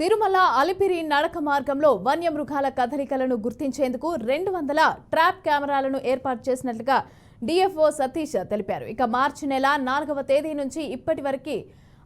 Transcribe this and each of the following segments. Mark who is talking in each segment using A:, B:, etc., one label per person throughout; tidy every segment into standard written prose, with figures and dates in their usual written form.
A: తిరుమల అలిపిరి నడక మార్గంలో వన్యమృగాల కదలికలను గుర్తించేందుకు 200 ట్రాప్ కెమెరాలను ఏర్పాటు చేసినట్లుగా డిఎఫ్ఓ సతీష్ తెలిపారు. ఇక మార్చి నెల 4వ తేదీ నుంచి ఇప్పటి వరకు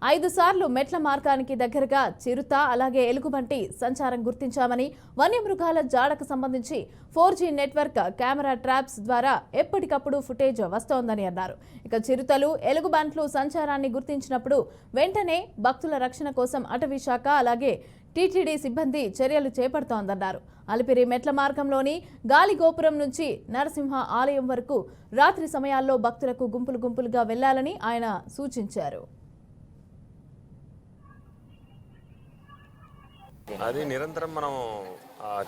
A: 5 సార్లు మెట్ల మార్గానికి దగ్గరగా చిరుత అలాగే ఎలుగుబంటి సంచారం గుర్తించామని, వన్యమృగాల జాడకు సంబంధించి 4G నెట్వర్క్ కెమెరా ట్రాప్స్ ద్వారా ఎప్పటికప్పుడు ఫుటేజ్ వస్తోందని అన్నారు. ఇక చిరుతలు, ఎలుగుబంట్లు సంచారాన్ని గుర్తించినప్పుడు వెంటనే భక్తుల రక్షణ కోసం అటవీ శాఖ అలాగే టీటీడీ సిబ్బంది చర్యలు చేపడుతోందన్నారు. అలిపిరి మెట్ల మార్గంలోని గాలి గోపురం నుంచి నరసింహ ఆలయం వరకు రాత్రి సమయాల్లో భక్తులకు గుంపులుగా వెళ్లాలని ఆయన సూచించారు.
B: అది నిరంతరం మనం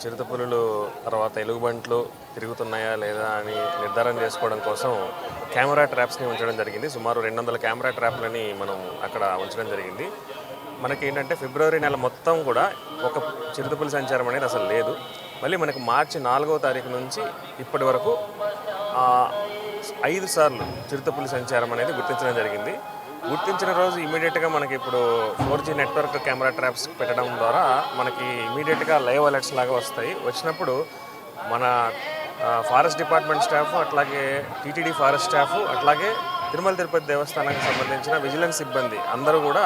B: చిరుత పులులు తర్వాత ఎలుగుబంట్లు తిరుగుతున్నాయా లేదా అని నిర్ధారణ చేసుకోవడం కోసం కెమెరా ట్రాప్స్ని ఉంచడం జరిగింది. సుమారు 200 కెమెరా ట్రాప్లని మనం అక్కడ ఉంచడం జరిగింది. మనకి ఏంటంటే ఫిబ్రవరి నెల మొత్తం కూడా ఒక చిరుతపులి సంచారం అనేది అసలు లేదు. మళ్ళీ మనకి మార్చి 4వ తారీఖు నుంచి ఇప్పటి వరకు 5 సార్లు చిరుతపులి సంచారం అనేది గుర్తించడం జరిగింది. గుర్తించిన రోజు ఇమీడియట్గా మనకి ఇప్పుడు 4G నెట్వర్క్ కెమెరా ట్రాప్స్ పెట్టడం ద్వారా మనకి ఇమీడియట్గా లైవ్ అలర్ట్స్ లాగా వస్తాయి. వచ్చినప్పుడు మన ఫారెస్ట్ డిపార్ట్మెంట్ స్టాఫ్ అట్లాగే టీటీడీ ఫారెస్ట్ స్టాఫ్ అట్లాగే తిరుమల తిరుపతి దేవస్థానానికి సంబంధించిన విజిలెన్స్ సిబ్బంది అందరూ కూడా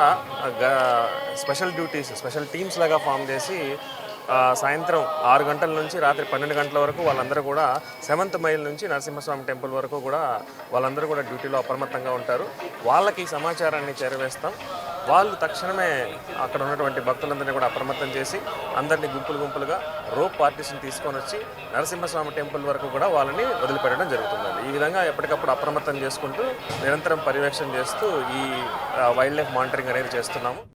B: స్పెషల్ డ్యూటీస్, స్పెషల్ టీమ్స్ లాగా ఫామ్ చేసి సాయంత్రం 6 గంటల నుంచి రాత్రి 12 గంటల వరకు వాళ్ళందరూ కూడా 7th మైల్ నుంచి నరసింహస్వామి టెంపుల్ వరకు కూడా వాళ్ళందరూ కూడా డ్యూటీలో అప్రమత్తంగా ఉంటారు. వాళ్ళకి సమాచారాన్ని చేరవేస్తాం. వాళ్ళు తక్షణమే అక్కడ ఉన్నటువంటి భక్తులందరినీ కూడా అప్రమత్తం చేసి అందరినీ గుంపులుగా రోప్ పార్టీస్ని తీసుకొని వచ్చి నరసింహస్వామి టెంపుల్ వరకు కూడా వాళ్ళని వదిలిపెట్టడం జరుగుతుందండి. ఈ విధంగా ఎప్పటికప్పుడు అప్రమత్తం చేసుకుంటూ నిరంతరం పర్యవేక్షణ చేస్తూ ఈ వైల్డ్ లైఫ్ మానిటరింగ్ అనేది చేస్తున్నాము.